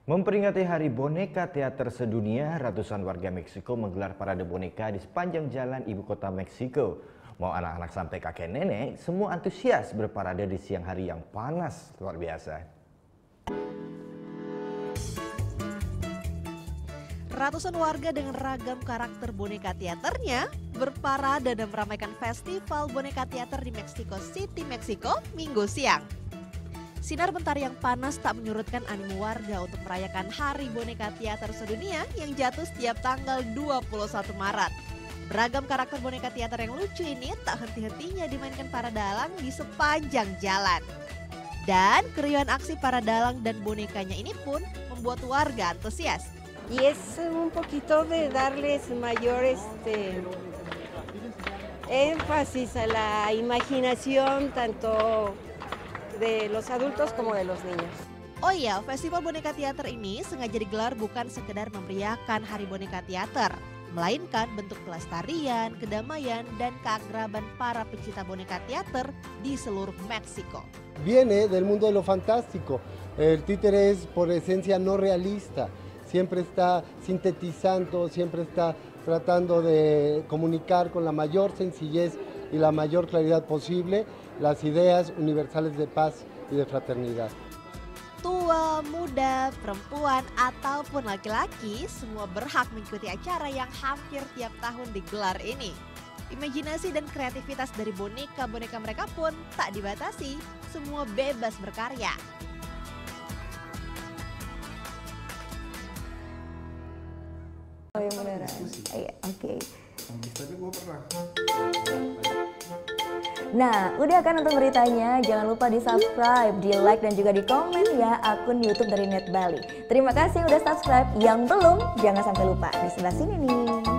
Memperingati Hari Boneka Teater Sedunia, ratusan warga Meksiko menggelar parade boneka di sepanjang jalan ibu kota Meksiko. Mau anak-anak sampai kakek nenek, semua antusias berparade di siang hari yang panas luar biasa. Ratusan warga dengan ragam karakter boneka teaternya berparade dan meramaikan festival boneka teater di Mexico City, Meksiko, Minggu siang. Sinar mentari yang panas tak menyurutkan animo warga untuk merayakan Hari Boneka Teater Sedunia yang jatuh setiap tanggal 21 Maret. Beragam karakter boneka teater yang lucu ini tak henti-hentinya dimainkan para dalang di sepanjang jalan. Dan keriuhan aksi para dalang dan bonekanya ini pun membuat warga antusias. Y es un poquito de darles mayor énfasis a la imaginación tanto de los adultos como de los niños. Oh iya, festival boneka teater ini sengaja digelar bukan sekedar memeriahkan Hari Boneka Teater, melainkan bentuk pelestarian, kedamaian, dan keakraban para pecinta boneka teater di seluruh Meksiko. Viene del mundo de lo fantástico. El títere es por esencia no realista. Siempre está sintetizando, siempre está tratando de comunicar con la mayor sencillez y la mayor claridad posible las ideas universales de paz y de fraternidad. Tua, muda, perempuan, ataupun laki-laki semua berhak mengikuti acara yang hampir tiap tahun digelar ini. Imajinasi dan kreativitas dari boneka-boneka mereka pun tak dibatasi, semua bebas berkarya. Oh yang beneran? Iya, oke. Nah, udah kan nonton beritanya? Jangan lupa di subscribe, di like, dan juga di komen ya akun YouTube dari Net Bali. Terima kasih udah subscribe. Yang belum, jangan sampai lupa di sebelah sini nih.